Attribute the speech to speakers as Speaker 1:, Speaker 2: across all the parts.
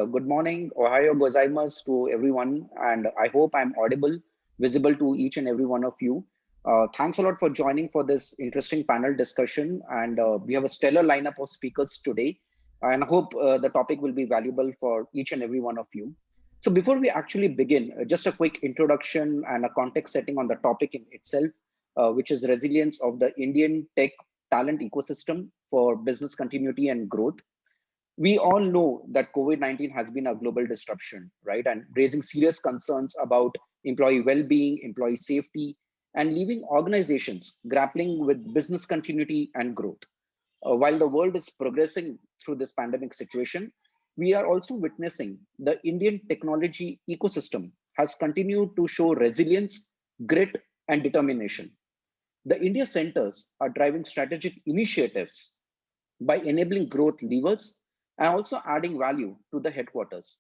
Speaker 1: Good morning, Ohio gozaimasu to everyone, and I hope I'm audible, visible to each and every one of you. Thanks a lot for joining for this interesting panel discussion, and we have a stellar lineup of speakers today, and I hope the topic will be valuable for each and every one of you. So before we actually begin, just a quick introduction and a context setting on the topic in itself, which is resilience of the Indian tech talent ecosystem for business continuity and growth. We all know that COVID-19 has been a global disruption, right? And raising serious concerns about employee well-being, employee safety, and leaving organizations grappling with business continuity and growth. While the world is progressing through this pandemic situation, we are also witnessing the Indian technology ecosystem has continued to show resilience, grit, and determination. The India centers are driving strategic initiatives by enabling growth levers and also adding value to the headquarters.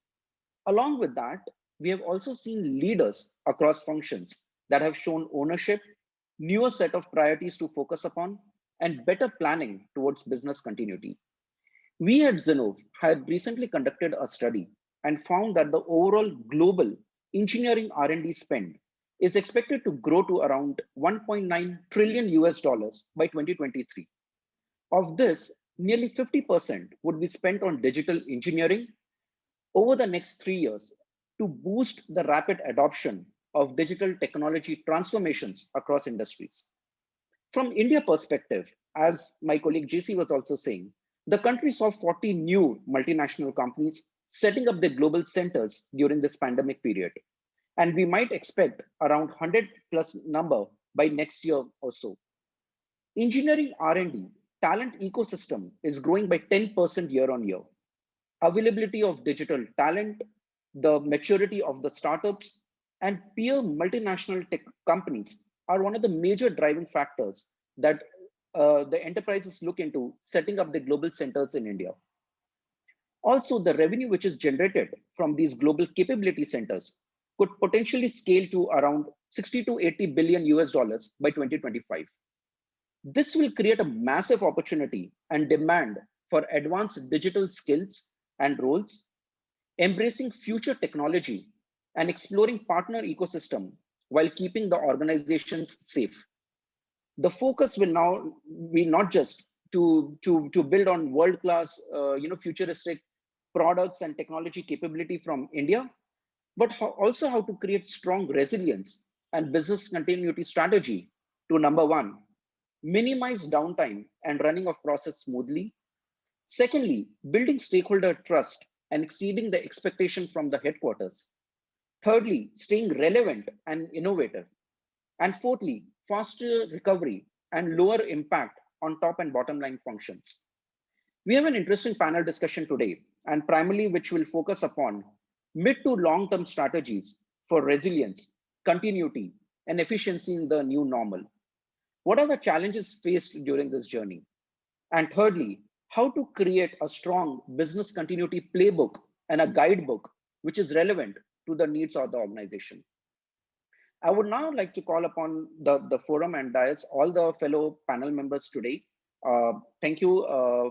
Speaker 1: Along with that, we have also seen leaders across functions that have shown ownership, newer set of priorities to focus upon, and better planning towards business continuity. We at Zinnov had recently conducted a study and found that the overall global engineering R&D spend is expected to grow to around 1.9 trillion US dollars by 2023. Of this, nearly 50% would be spent on digital engineering over the next 3 years to boost the rapid adoption of digital technology transformations across industries. From India perspective, as my colleague JC was also saying, the country saw 40 new multinational companies setting up their global centers during this pandemic period. And we might expect around 100 plus number by next year or so. Engineering R&D talent ecosystem is growing by 10% year on year. Availability of digital talent, the maturity of the startups, and peer multinational tech companies are one of the major driving factors that the enterprises look into setting up the global centers in India. Also, the revenue which is generated from these global capability centers could potentially scale to around 60 to 80 billion US dollars by 2025. This will create a massive opportunity and demand for advanced digital skills and roles, embracing future technology and exploring partner ecosystem while keeping the organizations safe. The focus will now be not just to build on world-class, futuristic products and technology capability from India, but also how to create strong resilience and business continuity strategy to number one, minimize downtime and running of process smoothly. Secondly, building stakeholder trust and exceeding the expectation from the headquarters. Thirdly, staying relevant and innovative. And fourthly, faster recovery and lower impact on top and bottom line functions. We have an interesting panel discussion today, and primarily which will focus upon mid to long-term strategies for resilience, continuity, and efficiency in the new normal. What are the challenges faced during this journey? And thirdly, how to create a strong business continuity playbook and a guidebook which is relevant to the needs of the organization. I would now like to call upon the forum and dais, all the fellow panel members today. Thank you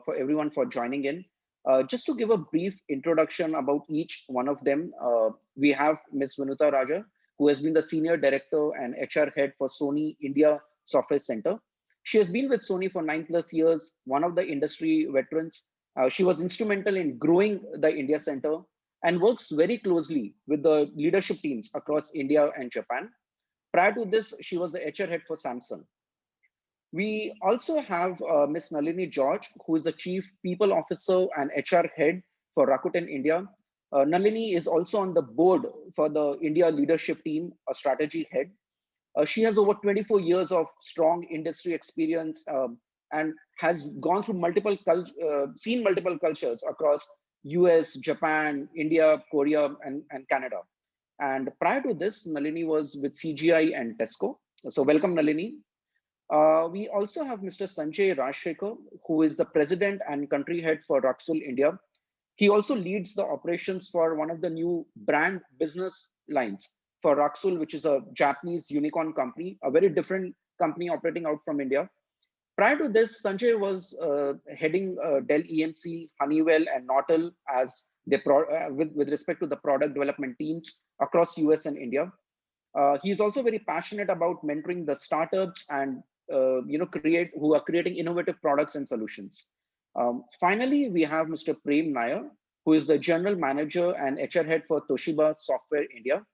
Speaker 1: for everyone for joining in. Just to give a brief introduction about each one of them, we have Ms. Vinutha Raja, who has been the Senior Director and HR Head for Sony India Software Center. She has been with Sony for 9+ years, one of the industry veterans. She was instrumental in growing the India Center and works very closely with the leadership teams across India and Japan. Prior to this, she was the HR head for Samsung. We also have Ms. Nalini George, who is the Chief People Officer and HR Head for Rakuten India. Nalini is also on the board for the India leadership team, a strategy head. She has over 24 years of strong industry experience and has gone through seen multiple cultures across US, Japan, India, Korea, and Canada. And prior to this, Nalini was with CGI and Tesco. So welcome, Nalini. We also have Mr. Sanjay Rajasekhar, who is the president and country head for Raksul India. He also leads the operations for one of the new brand business lines for Raksul, which is a Japanese unicorn company, a very different company operating out from India. Prior to this, Sanjay was heading Dell EMC, Honeywell, and Nortel as with respect to the product development teams across US and India. He's also very passionate about mentoring the startups and who are creating innovative products and solutions. Finally, we have Mr. Prem Nair, who is the general manager and HR head for Toshiba Software India.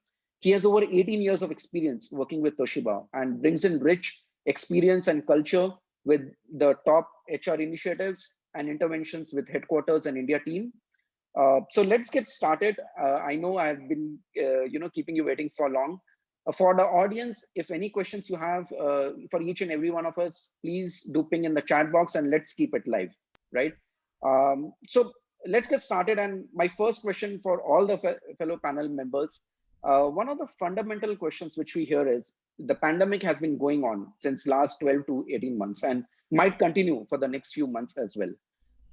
Speaker 1: He has over 18 years of experience working with Toshiba and brings in rich experience and culture with the top HR initiatives and interventions with headquarters and India team. So let's get started. I know I've been, keeping you waiting for long. For the audience, if any questions you have for each and every one of us, please do ping in the chat box and let's keep it live, right? So let's get started. And my first question for all the fellow panel members, one of the fundamental questions which we hear is, the pandemic has been going on since last 12 to 18 months and might continue for the next few months as well.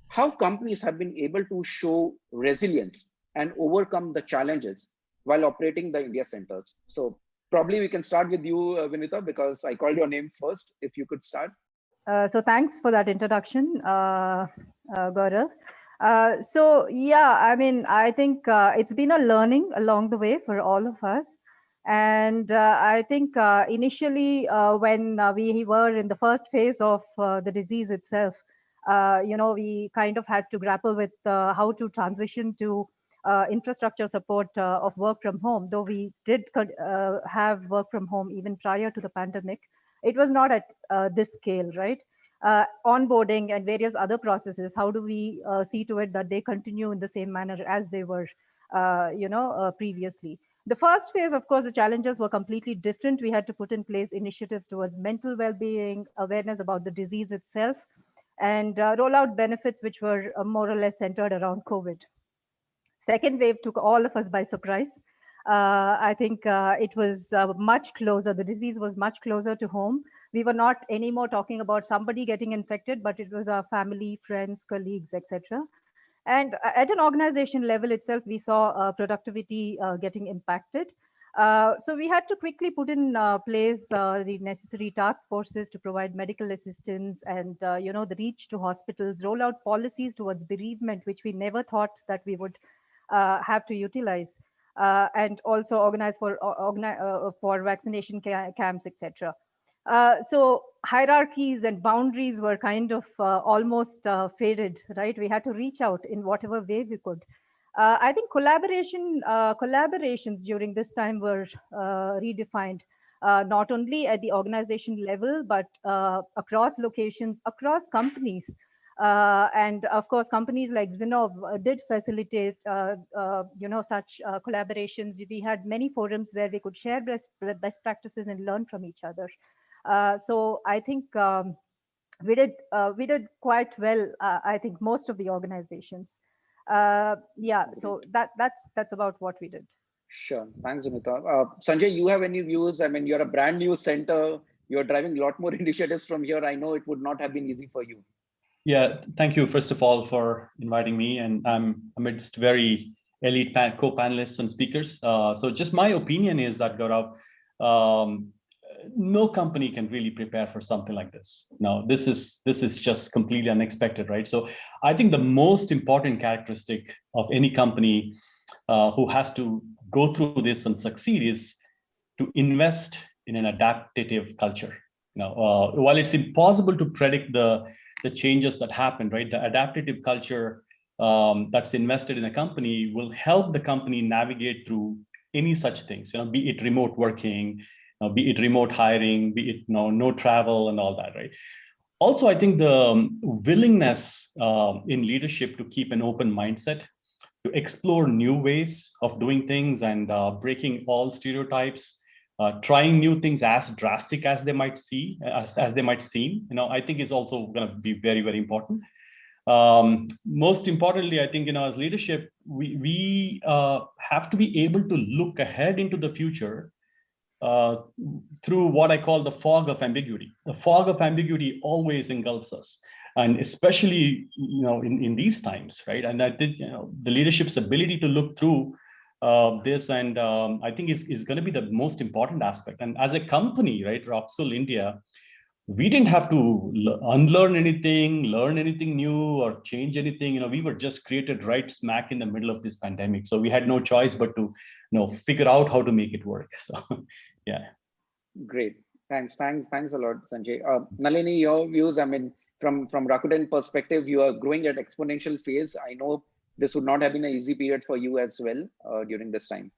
Speaker 1: How companies have been able to show resilience and overcome the challenges while operating the India centers. So probably we can start with you, Vinutha, because I called your name first. If you could start.
Speaker 2: So thanks for that introduction, Gaurav. So yeah, I mean, I think it's been a learning along the way for all of us. And I think initially when we were in the first phase of the disease itself, we kind of had to grapple with how to transition to infrastructure support of work from home, though we did have work from home even prior to the pandemic. It was not at this scale, right? Onboarding and various other processes, how do we see to it that they continue in the same manner as they were, previously? The first phase, of course, the challenges were completely different. We had to put in place initiatives towards mental well-being, awareness about the disease itself, and roll out benefits which were more or less centered around COVID. Second wave took all of us by surprise. I think it was much closer. The disease was much closer to home. We were not anymore talking about somebody getting infected, but it was our family, friends, colleagues, etc. And at an organization level itself, we saw productivity getting impacted. So we had to quickly put in place the necessary task forces to provide medical assistance and the reach to hospitals, roll out policies towards bereavement, which we never thought that we would have to utilize, and also organize for vaccination camps, etc. So hierarchies and boundaries were kind of almost faded, right? We had to reach out in whatever way we could. I think collaborations during this time were redefined, not only at the organization level, but across locations, across companies. And of course, companies like Zinnov did facilitate, such collaborations. We had many forums where we could share best practices and learn from each other. So I think we did quite well. I think most of the organizations. So that's about what we did.
Speaker 1: Sure. Thanks, Vinutha. Sanjay, you have any views? I mean, you're a brand new center. You're driving a lot more initiatives from here. I know it would not have been easy for you.
Speaker 3: Yeah, thank you, first of all, for inviting me. And I'm amidst very elite co-panelists and speakers. So just my opinion is that, Gaurav, no company can really prepare for something like this. No, this is just completely unexpected, right? So I think the most important characteristic of any company who has to go through this and succeed is to invest in an adaptive culture. Now, while it's impossible to predict the changes that happen, right? The adaptive culture that's invested in a company will help the company navigate through any such things, be it remote working, be it remote hiring, be it no travel and all that, right? Also, I think the willingness in leadership to keep an open mindset, to explore new ways of doing things and breaking all stereotypes, trying new things as drastic as they might seem, I think is also going to be very, very important. Most importantly, I think, as leadership, we have to be able to look ahead into the future through what I call the fog of ambiguity. The fog of ambiguity always engulfs us, and especially in these times, right? And I think the leadership's ability to look through this, and I think is going to be the most important aspect. And as a company, right, Raksul India, we didn't have to unlearn anything, learn anything new, or change anything. We were just created right smack in the middle of this pandemic, so we had no choice but to figure out how to make it work. So yeah.
Speaker 1: Great. Thanks a lot, Sanjay. Nalini, your views. I mean, from Rakuten perspective, you are growing at exponential phase. I know this would not have been an easy period for you as well during this time.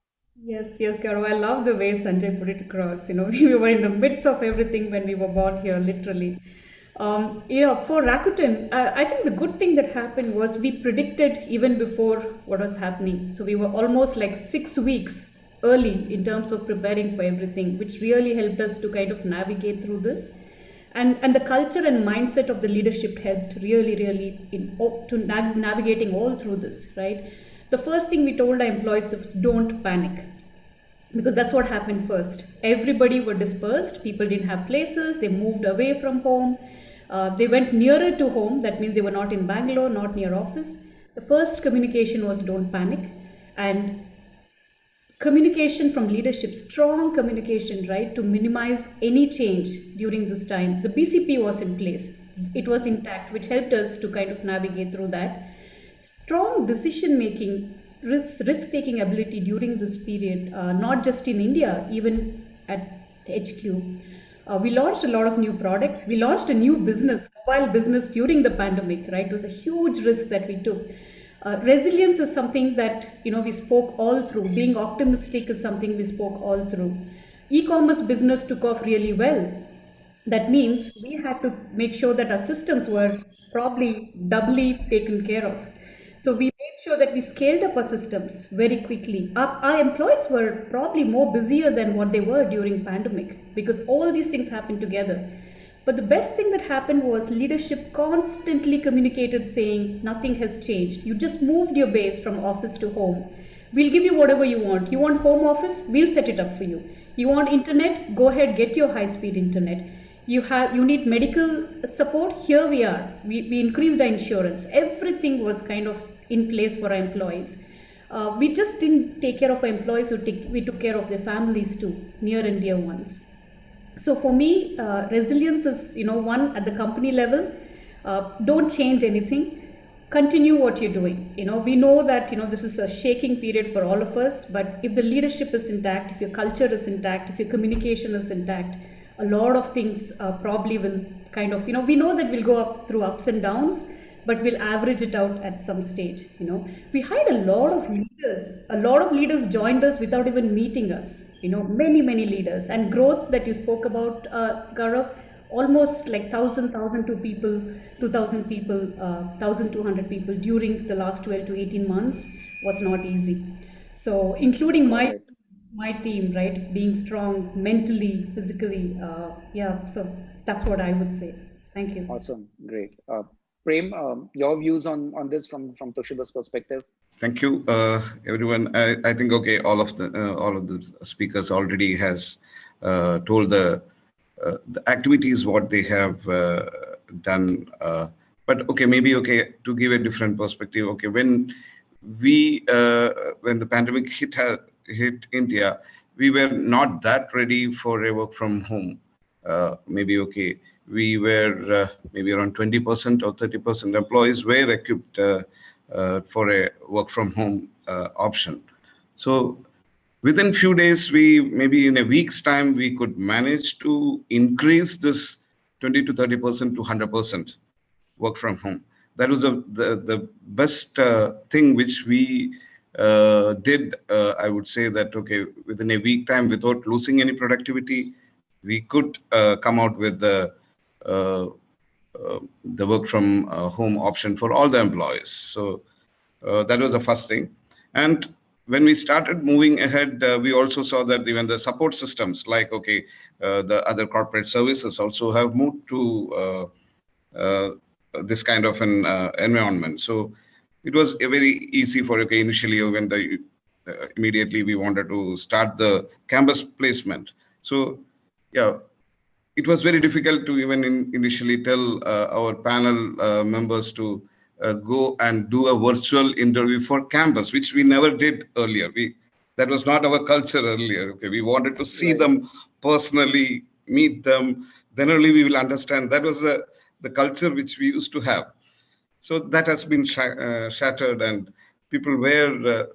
Speaker 4: Yes, Gaurav. I love the way Sanjay put it across. We were in the midst of everything when we were born here, literally. For Rakuten, I think the good thing that happened was we predicted even before what was happening. So we were almost like 6 weeks early in terms of preparing for everything, which really helped us to kind of navigate through this. And the culture and mindset of the leadership helped really navigating all through this, right? The first thing we told our employees was don't panic, because that's what happened first. Everybody were dispersed, people didn't have places, they moved away from home, they went nearer to home. That means they were not in Bangalore, not near office. The first communication was don't panic. And communication from leadership, strong communication, right, to minimize any change during this time. The BCP was in place, it was intact, which helped us to kind of navigate through that. Strong decision making, risk taking ability during this period, not just in India, even at HQ. We launched a lot of new products. We launched a new business, mobile business, during the pandemic, right? It was a huge risk that we took. Resilience is something that we spoke all through. Being optimistic is something we spoke all through. E-commerce business took off really well. That means we had to make sure that our systems were probably doubly taken care of. So we made sure that we scaled up our systems very quickly. Our employees were probably more busier than what they were during pandemic, because all these things happened together. But the best thing that happened was leadership constantly communicated saying nothing has changed. You just moved your base from office to home. We'll give you whatever you want. You want home office? We'll set it up for you. You want internet? Go ahead, get your high-speed internet. You need medical support? Here we are. We increased our insurance. Everything was kind of in place for our employees. We just didn't take care of our employees, we took care of their families too, near and dear ones. So for me, resilience is, one at the company level. Don't change anything. Continue what you're doing. We know that, this is a shaking period for all of us, but if the leadership is intact, if your culture is intact, if your communication is intact, a lot of things probably will kind of, we know that we'll go up through ups and downs, but we'll average it out at some stage. We hired a lot of leaders. A lot of leaders joined us without even meeting us. Many leaders. And growth that you spoke about, Gaurav, almost like 1,200 people, 1,200 people during the last 12 to 18 months was not easy. So including my team, right, being strong mentally, physically, so that's what I would say. Thank you.
Speaker 1: Awesome, great. Prem, your views on this from Toshiba's perspective?
Speaker 5: Thank you, everyone. I think all of the speakers already has told the activities what they have done. But to give a different perspective. When the pandemic hit India, we were not that ready for a work from home. We were maybe around 20% or 30% employees were equipped for a work from home option. So within few days, maybe in a week's time, we could manage to increase this 20 to 30% to 100% work from home. That was the best thing which we did. I would say that, within a week time, without losing any productivity, we could come out with the work from home option for all the employees. So that was the first thing. And when we started moving ahead, we also saw that even the support systems, like the other corporate services also have moved to this kind of an environment. So it was very easy for initially when immediately we wanted to start the campus placement. So it was very difficult to even initially tell our panel members to go and do a virtual interview for campus, which we never did earlier. That was not our culture earlier. We wanted to see them personally, meet them, then only we will understand that was the culture which we used to have. So that has been shattered, and people were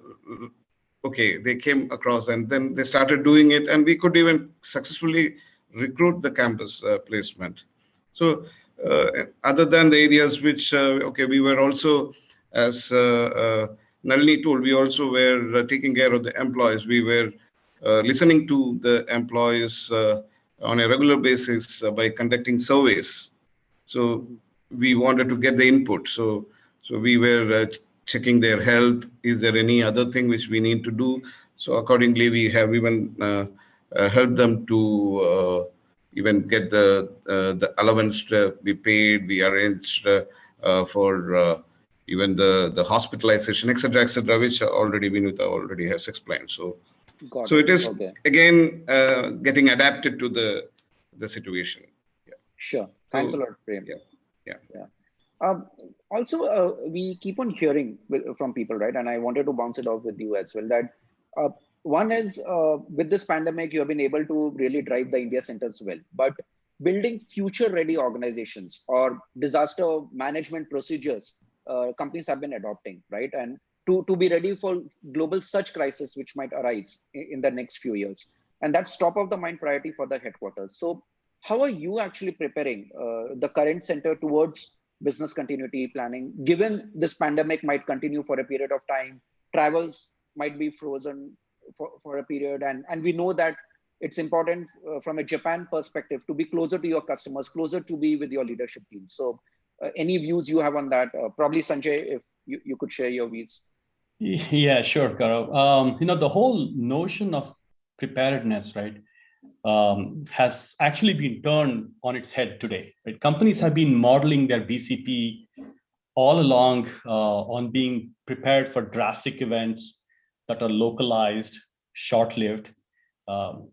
Speaker 5: okay. They came across, and then they started doing it, and we could even successfully recruit the campus placement. So other than the areas which okay, we were also, as Nalini told, we also were taking care of the employees. We were listening to the employees on a regular basis by conducting surveys. So we wanted to get the input. So we were checking their health. Is there any other thing which we need to do? So accordingly, we have even helped them to even get the allowance to be paid. We arranged for even the hospitalization, etc., which already Vinutha already has explained. So it is again getting adapted to the situation.
Speaker 1: Sure. Thanks a lot, Prem.
Speaker 5: Yeah.
Speaker 1: Also, we keep on hearing from people, right? And I wanted to bounce it off with you as well. That one is with this pandemic, you have been able to really drive the India centers well, but building future-ready organizations or disaster management procedures, companies have been adopting, right? And to be ready for global such crisis which might arise in the next few years, and that's top of the mind priority for the headquarters. So how are you actually preparing the current center towards business continuity planning, given this pandemic might continue for a period of time, travels might be frozen for a period, and we know that it's important from a Japan perspective to be closer to your customers, closer to be with your leadership team. So any views you have on that? Probably Sanjay, if you could share your views.
Speaker 3: Yeah, sure, Gaurav. The whole notion of preparedness, right, has actually been turned on its head today. Right? Companies have been modeling their BCP all along on being prepared for drastic events that are localized, short-lived,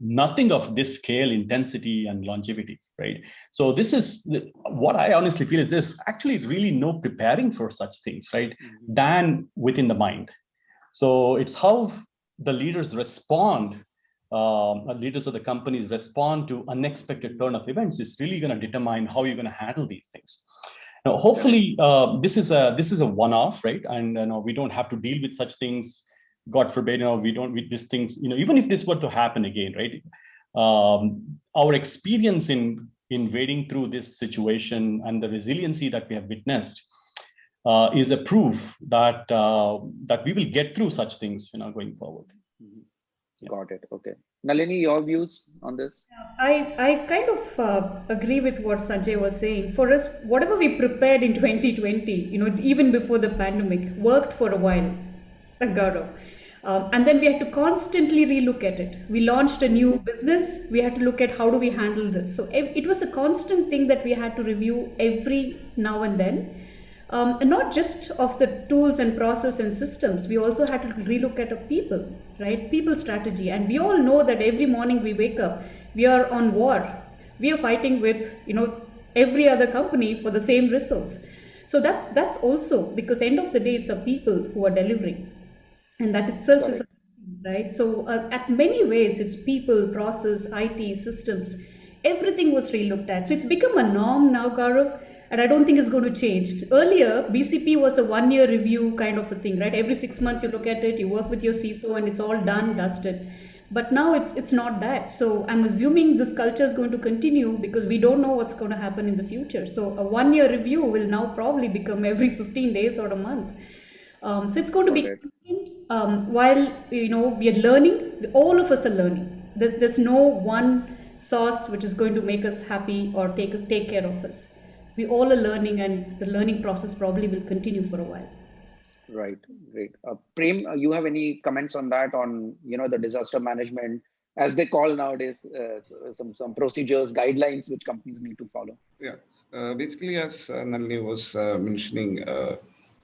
Speaker 3: nothing of this scale, intensity, and longevity, right? So this is what I honestly feel is there's actually really no preparing for such things, right, than within the mind. So it's how the leaders respond, leaders of the companies respond to unexpected turn of events is really going to determine how you're going to handle these things. Now, hopefully, this is a one-off, right? And we don't have to deal with such things. God forbid, we don't with these things. Even if this were to happen again, right? Our experience in wading through this situation and the resiliency that we have witnessed is a proof that that we will get through such things, going forward.
Speaker 1: Got it. Okay, Nalini, your views on this?
Speaker 4: I kind of agree with what Sanjay was saying. For us, whatever we prepared in 2020, even before the pandemic, worked for a while, Gaurav. And then we had to constantly relook at it. We launched a new business. We had to look at how do we handle this. So it was a constant thing that we had to review every now and then. And not just of the tools and process and systems, we also had to relook at our people, right? People strategy. And we all know that every morning we wake up, we are on war. We are fighting with, every other company for the same results. So that's also because end of the day, it's our people who are delivering. And that itself is right. So at many ways, it's people, process, IT, systems, everything was relooked at. So it's become a norm now, Gaurav. And I don't think it's going to change. Earlier, BCP was a one-year review kind of a thing, right? Every 6 months you look at it, you work with your CISO, and it's all done, dusted. But now it's not that. So I'm assuming this culture is going to continue because we don't know what's going to happen in the future. So a one-year review will now probably become every 15 days or a month. So it's going to be while we are learning. All of us are learning. There's no one sauce which is going to make us happy or take care of us. We all are learning, and the learning process probably will continue for a while.
Speaker 1: Right, great. Prem, you have any comments on that, on the disaster management, as they call nowadays, some procedures, guidelines which companies need to follow?
Speaker 5: Yeah, basically, as Nalini was mentioning,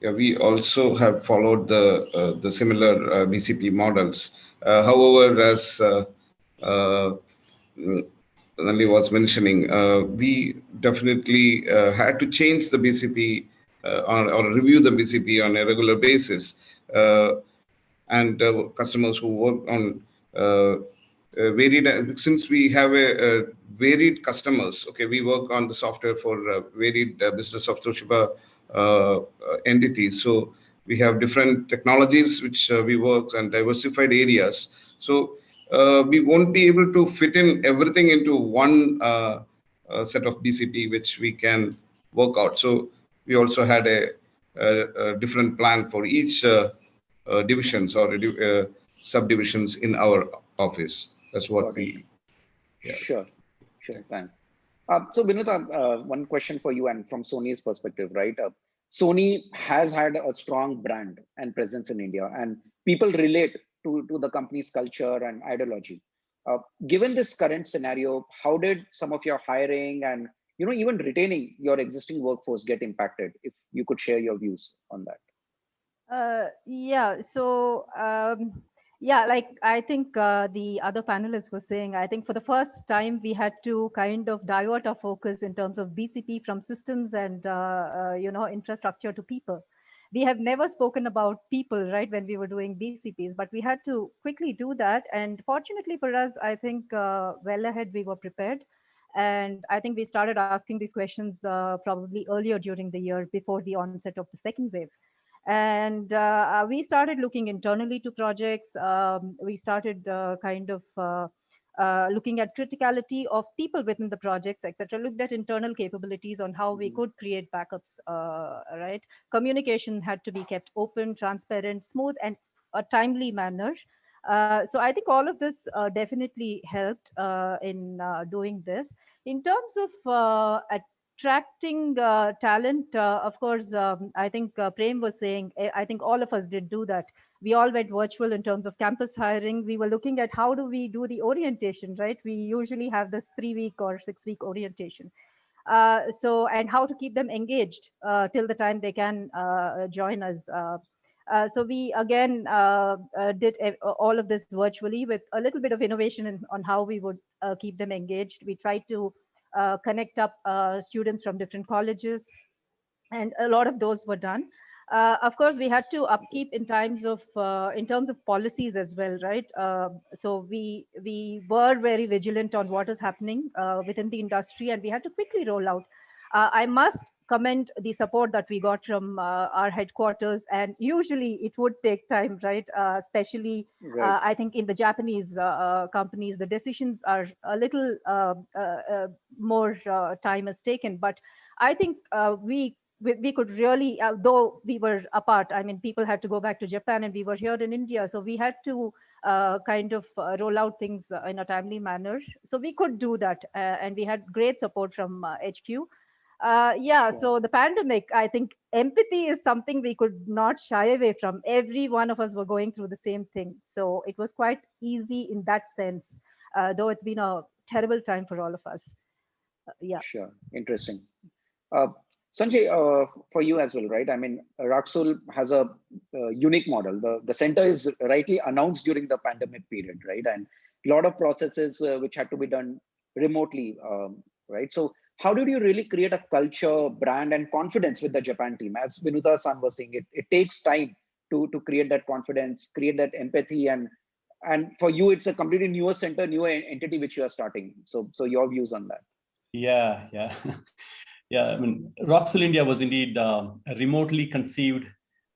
Speaker 5: we also have followed the similar BCP models. However, as Nalini was mentioning, we definitely had to change the BCP or review the BCP on a regular basis. And customers who work on varied, since we have a varied customers. Okay, we work on the software for varied business of Toshiba entities. So we have different technologies which we work and diversified areas. So we won't be able to fit in everything into one set of BCP which we can work out. So we also had a different plan for each divisions or subdivisions in our office. That's what
Speaker 1: Got it.
Speaker 5: we. Yeah.
Speaker 1: Sure. Thanks. So Vinutha, one question for you, and from Sony's perspective, right? Sony has had a strong brand and presence in India, and people relate to the company's culture and ideology. Given this current scenario, how did some of your hiring and even retaining your existing workforce get impacted? If you could share your views on that.
Speaker 2: Yeah. So, yeah, like I think the other panelists were saying, I think for the first time we had to kind of divert our focus in terms of BCP from systems and infrastructure to people. We have never spoken about people, right, when we were doing BCPs, but we had to quickly do that. And fortunately for us, I think well ahead we were prepared. And I think we started asking these questions probably earlier during the year before the onset of the second wave. And we started looking internally to projects. We started looking at criticality of people within the projects, etc. Looked at internal capabilities on how we could create backups, right? Communication had to be kept open, transparent, smooth, and a timely manner. So I think all of this definitely helped in doing this. In terms of attracting talent, of course, I think Prem was saying, I think all of us did do that. We all went virtual in terms of campus hiring. We were looking at how do we do the orientation, right? We usually have this 3-week or 6-week orientation. And how to keep them engaged till the time they can join us. So we again did all of this virtually with a little bit of innovation on how we would keep them engaged. We tried to connect up students from different colleges, and a lot of those were done. Of course, we had to upkeep in terms of policies as well, right? So we were very vigilant on what is happening within the industry, and we had to quickly roll out. I must commend the support that we got from our headquarters, and usually it would take time, right? Especially,
Speaker 1: Right.
Speaker 2: I think in the Japanese companies, the decisions are a little more time is taken. But I think we could really, though we were apart, I mean, people had to go back to Japan and we were here in India. So we had to kind of roll out things in a timely manner. So we could do that. And we had great support from HQ. Yeah,
Speaker 1: Sure.
Speaker 2: so the pandemic, I think empathy is something we could not shy away from. Every one of us were going through the same thing. So it was quite easy in that sense, though it's been a terrible time for all of us. Yeah.
Speaker 1: Sure. Interesting. Uh, Sanjay, for you as well, right? I mean, Raksul has a unique model. The center is rightly announced during the pandemic period, right? And a lot of processes which had to be done remotely, right? So how did you really create a culture, brand, and confidence with the Japan team? As Vinutha-san was saying, it takes time to create that confidence, create that empathy, and for you, it's a completely newer center, newer entity which you are starting. So your views on that?
Speaker 3: Yeah. Yeah, I mean, Raksul India was indeed a remotely conceived,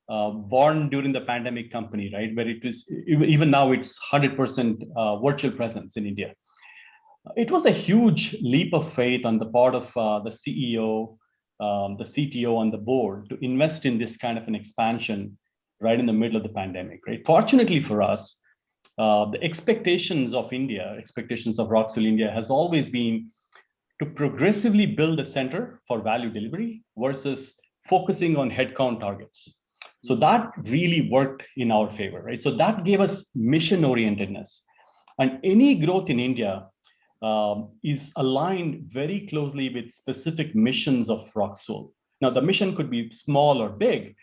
Speaker 3: born during the pandemic company, right? Where it was, even now it's 100% virtual presence in India. It was a huge leap of faith on the part of the CEO, the CTO, and the board to invest in this kind of an expansion right in the middle of the pandemic, right? Fortunately for us, the expectations of India, expectations of Raksul India has always been to progressively build a center for value delivery versus focusing on headcount targets. So that really worked in our favor, right? So that gave us mission orientedness. And any growth in India is aligned very closely with specific missions of Raksul. Now, the mission could be small or big,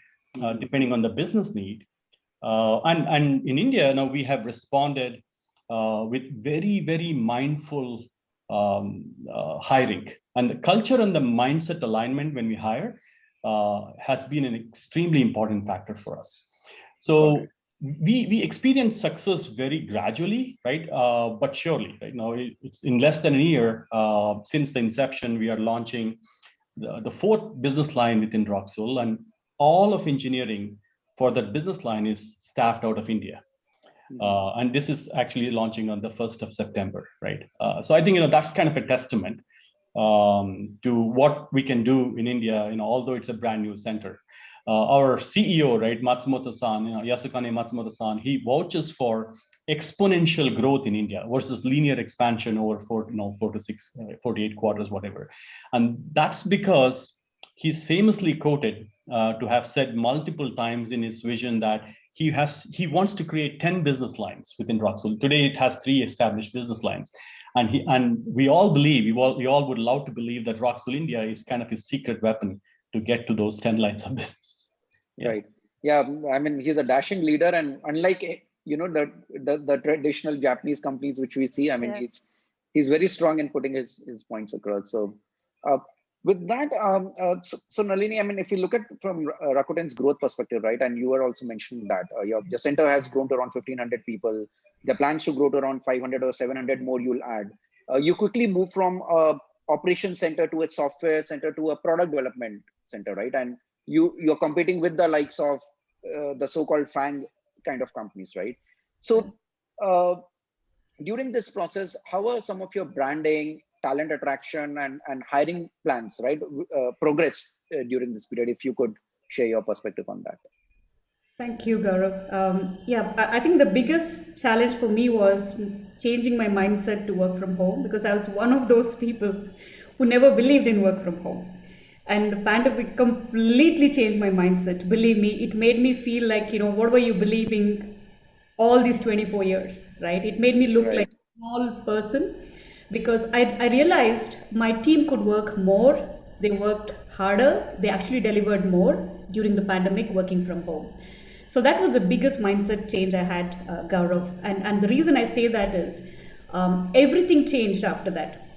Speaker 3: depending on the business need. And in India, now we have responded with very, very mindful hiring. And the culture and the mindset alignment when we hire has been an extremely important factor for us. So we experience success very gradually, right? But surely, right now it's in less than a year since the inception. We are launching the fourth business line within Raksul, and all of engineering for that business line is staffed out of India. And this is actually launching on the 1st of September, right? So I think that's kind of a testament to what we can do in India, although it's a brand new center. Our CEO, right, Matsumoto-san, Yasukane Matsumoto-san, he vouches for exponential growth in India versus linear expansion over 4 to 6, 48 quarters, whatever. And that's because he's famously quoted to have said multiple times in his vision that he wants to create 10 business lines within Raksul. Today it has 3 established business lines. And we all believe, we all would love to believe that Raksul India is kind of his secret weapon to get to those 10 lines of business.
Speaker 1: Yeah. Right. Yeah. I mean, he's a dashing leader, and unlike the traditional Japanese companies which we see, I mean, he's very strong in putting his points across. So, with that, so Nalini, I mean, if you look at from Rakuten's growth perspective, right, and you were also mentioning that your center has grown to around 1,500 people. The plans to grow to around 500 or 700 more you'll add. You quickly move from a operations center to a software center to a product development center, right? And you're competing with the likes of the so-called FANG kind of companies, right? So during this process, how are some of your branding, talent attraction, and hiring plans, right, progress during this period? If you could share your perspective on that.
Speaker 4: Thank you, Gaurav. Yeah, I think the biggest challenge for me was changing my mindset to work from home, because I was one of those people who never believed in work from home. And the pandemic completely changed my mindset. Believe me, it made me feel like, what were you believing all these 24 years, right? It made me look like a small person, because I realized my team could work more. They worked harder. They actually delivered more during the pandemic working from home. So that was the biggest mindset change I had, Gaurav. And the reason I say that is everything changed after that.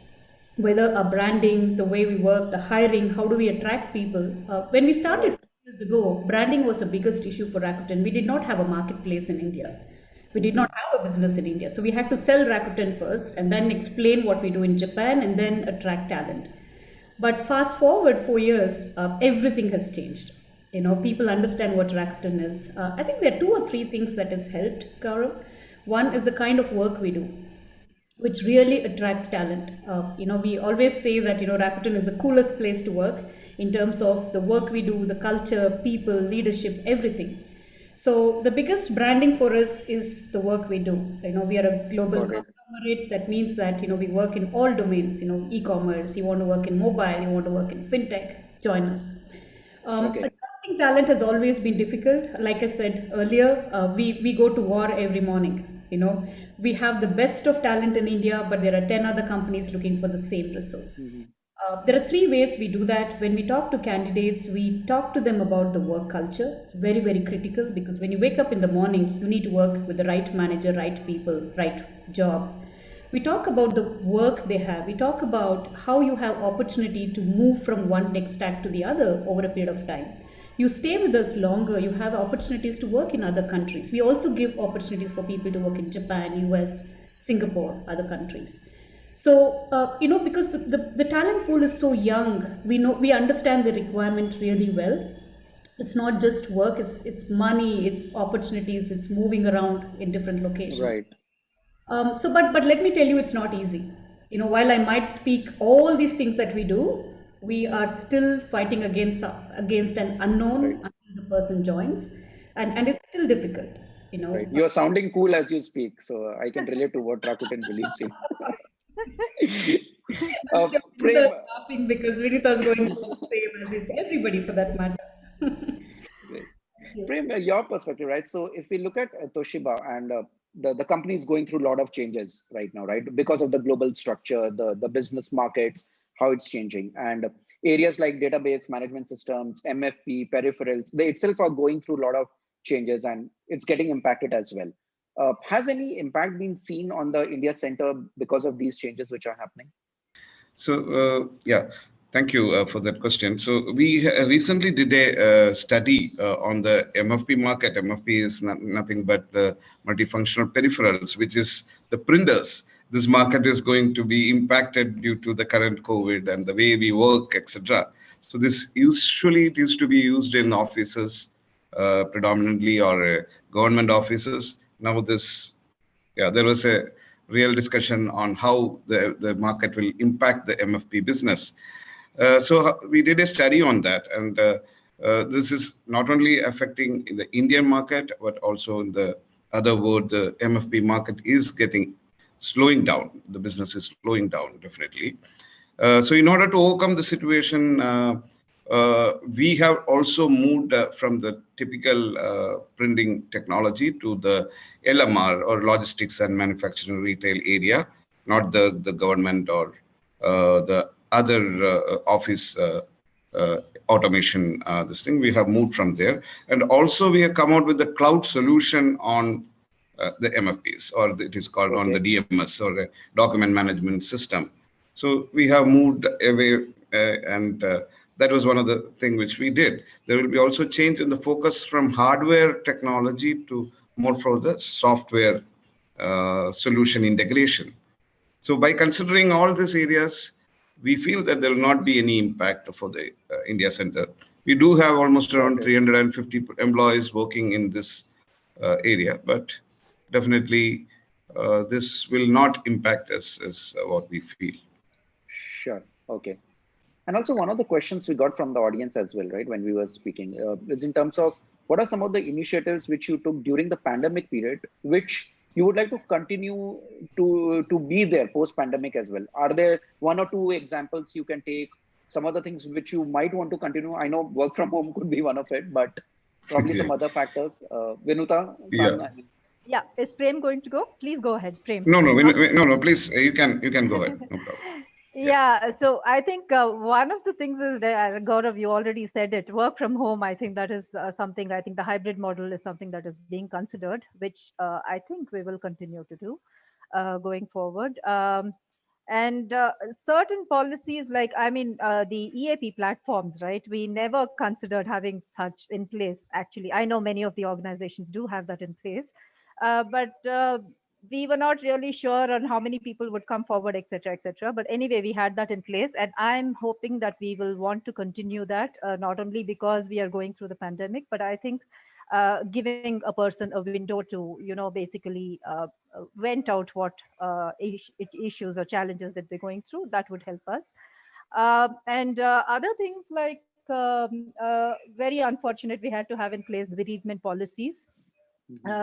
Speaker 4: Whether our branding, the way we work, the hiring, how do we attract people. When we started 5 years ago, branding was the biggest issue for Rakuten. We did not have a marketplace in India. We did not have a business in India. So we had to sell Rakuten first and then explain what we do in Japan and then attract talent. But fast forward 4 years, everything has changed. People understand what Rakuten is. I think there are 2 or 3 things that has helped, Gaurav. One is the kind of work we do, which really attracts talent. We always say that, Rakuten is the coolest place to work in terms of the work we do, the culture, people, leadership, everything. So the biggest branding for us is the work we do. We are a global conglomerate. That means that, we work in all domains, e-commerce, you want to work in mobile, you want to work in fintech, join us. Attracting talent has always been difficult. Like I said earlier, we go to war every morning. We have the best of talent in India, but there are 10 other companies looking for the same resource. There are 3 ways we do that. When we talk to candidates, we talk to them about the work culture. It's very, very critical, because when you wake up in the morning, you need to work with the right manager, right people, right job. We talk about the work they have. We talk about how you have opportunity to move from one tech stack to the other over a period of time. You stay with us longer, you have opportunities to work in other countries. We also give opportunities for people to work in Japan, US, Singapore, other countries. So, because the talent pool is so young, we understand the requirement really well. It's not just work, it's money, it's opportunities, it's moving around in different locations.
Speaker 1: Right.
Speaker 4: But let me tell you, it's not easy. While I might speak all these things that we do, we are still fighting against an unknown until the person joins, and it's still difficult.
Speaker 1: Right. You're sounding cool as you speak, so I can relate to what Rakuten believes in.
Speaker 4: Prem, laughing because Vinutha is going through the same as is everybody for that matter.
Speaker 1: Prem, your perspective, right? So if we look at Toshiba, and the company is going through a lot of changes right now, right? Because of the global structure, the business markets, how it's changing, and areas like database management systems, MFP, peripherals, they itself are going through a lot of changes, and it's getting impacted as well. Has any impact been seen on the India Center because of these changes which are happening?
Speaker 5: So, yeah, Thank you for that question. So we recently did a study on the MFP market. MFP is nothing but the multifunctional peripherals, which is the printers. This market is going to be impacted due to the current COVID and the way we work, etc. So this usually it used to be used in offices predominantly or government offices. Now there was a real discussion on how the market will impact the MFP business. So we did a study on that, and this is not only affecting the Indian market, but also in the other world, the MFP market is slowing down. The business is slowing down, definitely. So in order to overcome the situation, we have also moved from the typical printing technology to the LMR or logistics and manufacturing retail area, not the government or the other office automation. This thing we have moved from there, and also we have come out with the cloud solution on the MFPs, or it is called on the DMS or the document management system. So we have moved away, and that was one of the things which we did. There will be also change in the focus from hardware technology to more for the software solution integration. So by considering all these areas, we feel that there will not be any impact for the India Center. We do have almost around 350 employees working in this area, but definitely this will not impact us, is what we feel.
Speaker 1: Sure. Okay. And also one of the questions we got from the audience as well, right, when we were speaking, is in terms of what are some of the initiatives which you took during the pandemic period, which you would like to continue to be there post-pandemic as well? Are there one or two examples you can take, some other things which you might want to continue? I know work from home could be one of it, but probably some other factors. Vinutha,
Speaker 2: yeah, is Prem going to go? Please go ahead, Prem.
Speaker 5: No, please, you can go ahead. No problem.
Speaker 2: Yeah, so I think one of the things is that, Gaurav, you already said it, work from home. I think that is something, I think the hybrid model is something that is being considered, which I think we will continue to do going forward. And certain policies like, the EAP platforms, right? We never considered having such in place. Actually, I know many of the organizations do have that in place, but we were not really sure on how many people would come forward, etc., etc. But anyway, we had that in place, and I'm hoping that we will want to continue that, not only because we are going through the pandemic, but I think giving a person a window to, basically vent out what issues or challenges that they're going through, that would help us. And other things like very unfortunate, we had to have in place the bereavement policies.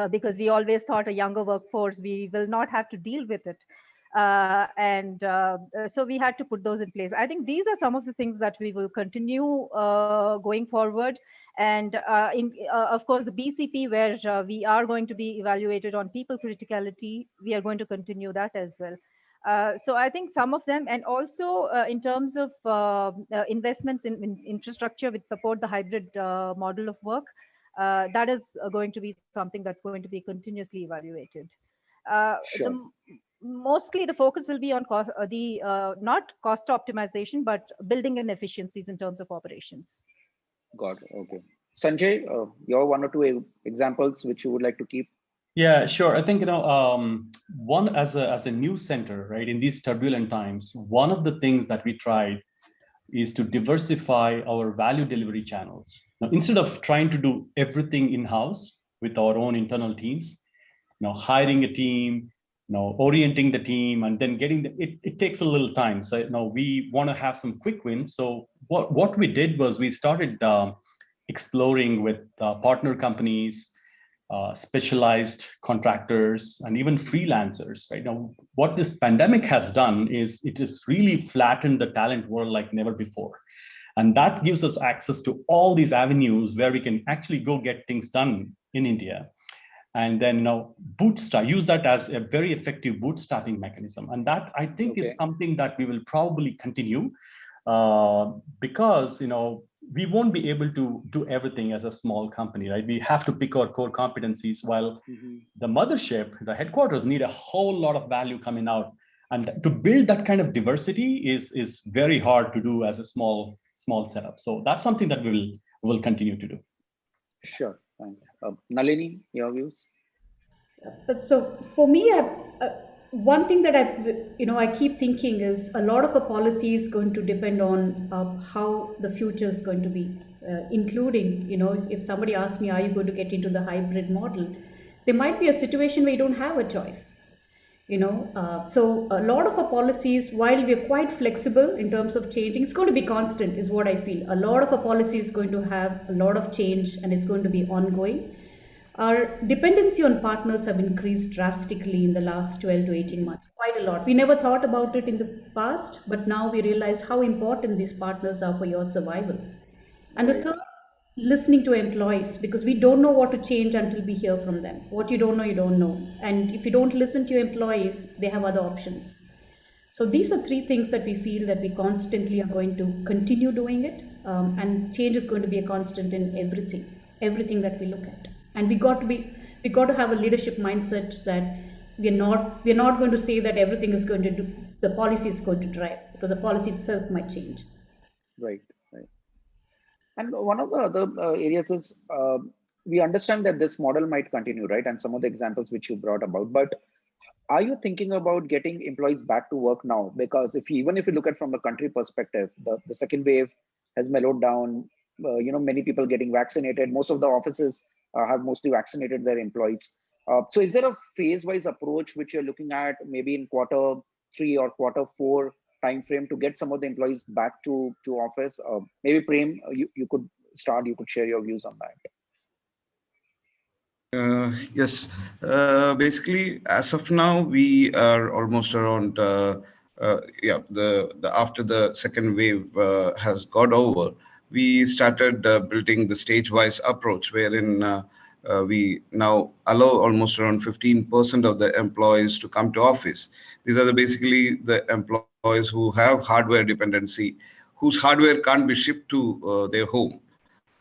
Speaker 2: Because we always thought a younger workforce, we will not have to deal with it. And so we had to put those in place. I think these are some of the things that we will continue going forward. And of course, the BCP, where we are going to be evaluated on people criticality, we are going to continue that as well. So I think some of them, and also in terms of investments in infrastructure which support the hybrid model of work, that is going to be something that's going to be continuously evaluated.
Speaker 1: Sure.
Speaker 2: Mostly the focus will be on not cost optimization, but building in efficiencies in terms of operations.
Speaker 1: Got it. Okay. Sanjay, your one or two examples which you would like to keep?
Speaker 3: Yeah, sure. I think, one as a news center, right, in these turbulent times, one of the things that we tried is to diversify our value delivery channels. Now, instead of trying to do everything in-house with our own internal teams, hiring a team, orienting the team, and then getting it takes a little time. So we want to have some quick wins. So what we did was we started exploring with partner companies, specialized contractors, and even freelancers. Right now, what this pandemic has done is it has really flattened the talent world like never before, and that gives us access to all these avenues where we can actually go get things done in India, and then bootstrap, use that as a very effective bootstrapping mechanism. And that, I think, is something that we will probably continue, because we won't be able to do everything as a small company, right? We have to pick our core competencies, while the mothership, the headquarters, need a whole lot of value coming out And to build that kind of diversity is very hard to do as a small setup. So that's something that we will continue to do.
Speaker 1: Sure. Nalini, your views?
Speaker 4: So for me, one thing that I keep thinking is a lot of a policy is going to depend on how the future is going to be, including, if somebody asks me, are you going to get into the hybrid model? There might be a situation where you don't have a choice. So a lot of our policies, while we're quite flexible in terms of changing, it's going to be constant, is what I feel. A lot of our policy is going to have a lot of change, and it's going to be ongoing. Our dependency on partners have increased drastically in the last 12 to 18 months, quite a lot. We never thought about it in the past, but now we realized how important these partners are for your survival. And the third, listening to employees, because we don't know what to change until we hear from them. What you don't know, you don't know. And if you don't listen to your employees, they have other options. So these are three things that we feel that we constantly are going to continue doing it, and change is going to be a constant in everything that we look at. And we got to have a leadership mindset that we're not going to say that everything is going to do, the policy is going to drive, because the policy itself might change.
Speaker 1: Right. And one of the other areas is we understand that this model might continue, right? And some of the examples which you brought about, but are you thinking about getting employees back to work now? Because even if you look at from a country perspective, the second wave has mellowed down. Many people getting vaccinated. Most of the offices have mostly vaccinated their employees. So is there a phase-wise approach which you're looking at, maybe in quarter 3 or quarter 4 time frame, to get some of the employees back to office? Maybe Prem, you could start. You could share your views on that.
Speaker 5: Yes. Basically, as of now, we are almost around. The after the second wave has got over, we started building the stage-wise approach, wherein we now allow almost around 15% of the employees to come to office. These are basically the employees who have hardware dependency, whose hardware can't be shipped to their home.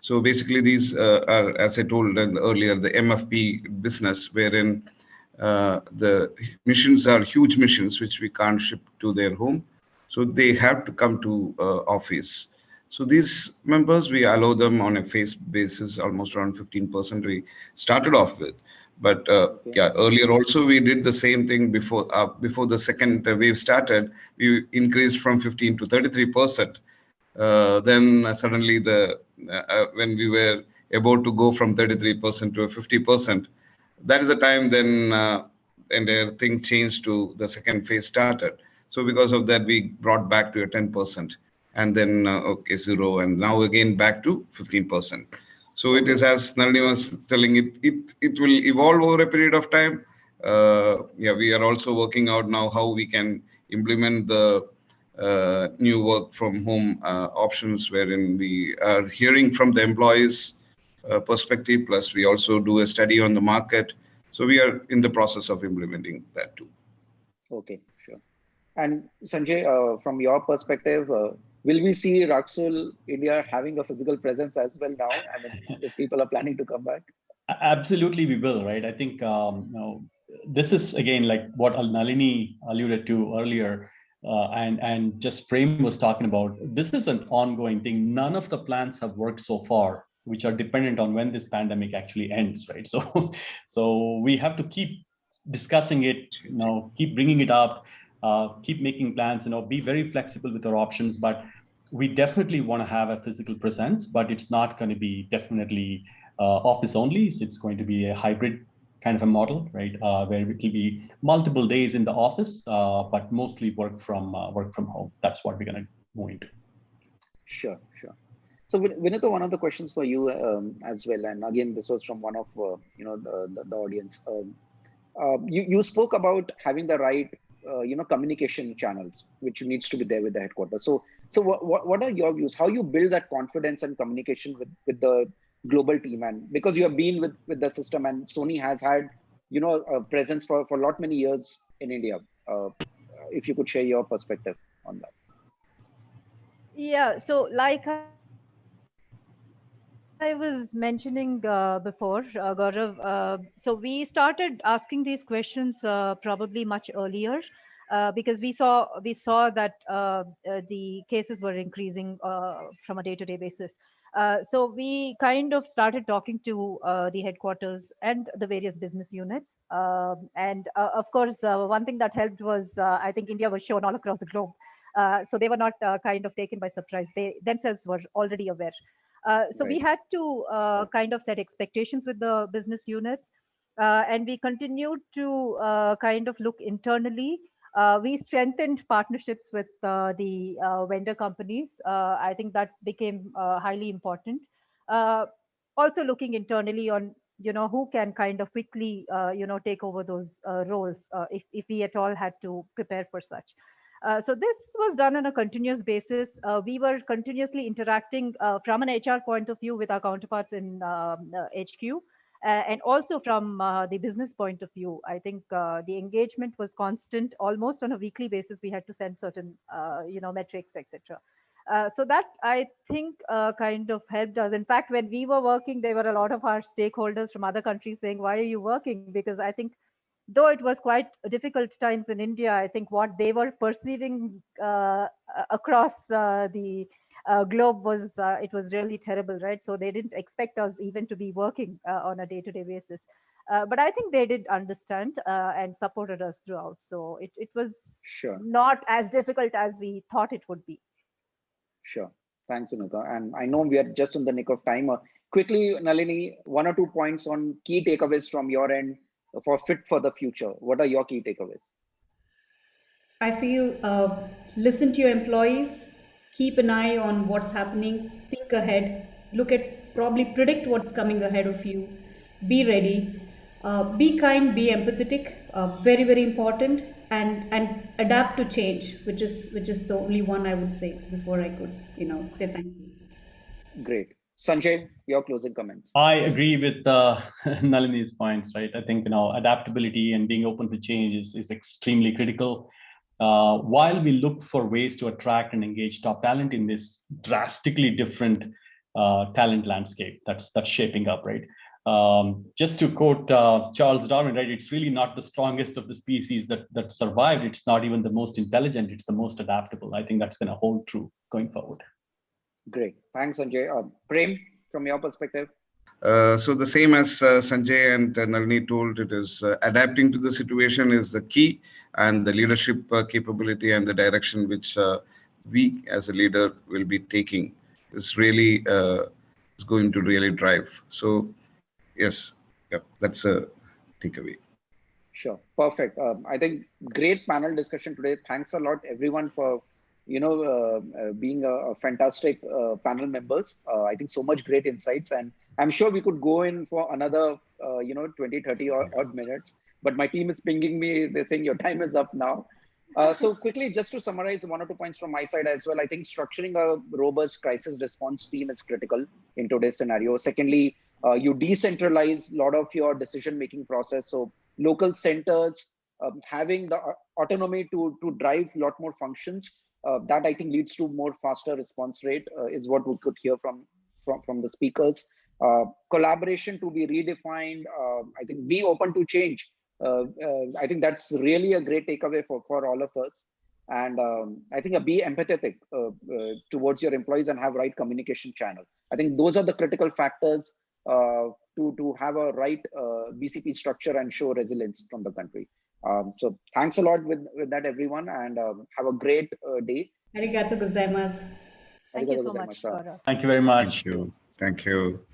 Speaker 5: So basically, these are, as I told earlier, the MFP business, wherein the missions are huge missions which we can't ship to their home. So they have to come to office. So these members, we allow them on a phase basis, almost around 15% we started off with. But earlier also we did the same thing before the second wave started. We increased from 15 to 33%. Then suddenly when we were about to go from 33% to 50%, that is the time then entire thing changed to the second phase started. So because of that, we brought back to a 10%, and then 0, and now again back to 15%. So it is, as Nalini was telling, it will evolve over a period of time. We are also working out now how we can implement the new work from home options, wherein we are hearing from the employees' perspective, plus we also do a study on the market. So we are in the process of implementing that too.
Speaker 1: Okay, sure. And Sanjay, from your perspective, will we see Raksul India having a physical presence as well now? I mean, if people are planning to come back?
Speaker 3: Absolutely, we will, right? I think this is again like what Nalini alluded to earlier, and just Prem was talking about. This is an ongoing thing. None of the plans have worked so far, which are dependent on when this pandemic actually ends, right? So we have to keep discussing it, keep bringing it up, keep making plans, be very flexible with our options. But we definitely want to have a physical presence, but it's not going to be definitely office only. So it's going to be a hybrid kind of a model, right? Where it will be multiple days in the office, but mostly work from home. That's what we're going to move into.
Speaker 1: Sure. So Vinutha, one of the questions for you as well, and again, this was from one of the audience. You spoke about having the right communication channels, which needs to be there with the headquarters. So what are your views? How you build that confidence and communication with the global team? And because you have been with the system, and Sony has had a presence for a lot many years in India. If you could share your perspective on that.
Speaker 2: Yeah, so like I was mentioning before, Gaurav, so we started asking these questions probably much earlier. because we saw that the cases were increasing from a day-to-day basis. So we kind of started talking to the headquarters and the various business units. And of course, one thing that helped was I think India was shown all across the globe. So they were not kind of taken by surprise. They themselves were already aware. So we had to kind of set expectations with the business units. And we continued to kind of look internally. We strengthened partnerships with the vendor companies. I think that became highly important. Also looking internally on who can kind of quickly take over those roles if we at all had to prepare for such. So this was done on a continuous basis. We were continuously interacting from an HR point of view with our counterparts in HQ. And also from the business point of view, I think the engagement was constant. Almost on a weekly basis, we had to send certain, metrics, etc. So that I think kind of helped us. In fact, when we were working, there were a lot of our stakeholders from other countries saying, "Why are you working?" Because I think, though it was quite difficult times in India, I think what they were perceiving across the globe was it was really terrible, right? So they didn't expect us even to be working on a day-to-day basis. But I think they did understand and supported us throughout. So it was not as difficult as we thought it would be.
Speaker 1: Sure. Thanks, Vinutha. And I know we are just in the nick of time. Quickly, Nalini, 1 or 2 points on key takeaways from your end for Fit for the Future. What are your key takeaways?
Speaker 4: I feel listen to your employees, keep an eye on what's happening, think ahead, probably predict what's coming ahead of you, be ready, be kind, be empathetic, very, very important, and adapt to change, which is the only one I would say before I could, say thank you.
Speaker 1: Great. Sanjay, your closing comments.
Speaker 3: I agree with Nalini's points, right? I think adaptability and being open to change is extremely critical. While we look for ways to attract and engage top talent in this drastically different talent landscape that's shaping up, right? Just to quote Charles Darwin, right? It's really not the strongest of the species that survived. It's not even the most intelligent. It's the most adaptable. I think that's going to hold true going forward.
Speaker 1: Great. Thanks, Sanjay. Prem, from your perspective?
Speaker 5: So the same as Sanjay and Nalini told, it is adapting to the situation is the key, and the leadership capability and the direction which we as a leader will be taking is really is going to really drive. So yes, that's a takeaway.
Speaker 1: Sure. Perfect. I think great panel discussion today. Thanks a lot, everyone, for being a fantastic panel members. I think so much great insights, and I'm sure we could go in for another 20, 30 odd minutes, but my team is pinging me. They're saying your time is up now. So quickly, just to summarize 1 or 2 points from my side as well, I think structuring a robust crisis response team is critical in today's scenario. Secondly, you decentralize a lot of your decision-making process. So local centers having the autonomy to drive a lot more functions. That I think leads to more faster response rate is what we could hear from the speakers. Collaboration to be redefined. I think be open to change. I think that's really a great takeaway for all of us. And I think be empathetic towards your employees and have right communication channel. I think those are the critical factors to have a right BCP structure and show resilience from the country. So thanks a lot with that, everyone, and have a great day.
Speaker 4: Arigato gozaimasu.
Speaker 2: Thank you so much, Gaurav.
Speaker 3: Thank you very much.
Speaker 5: Thank you.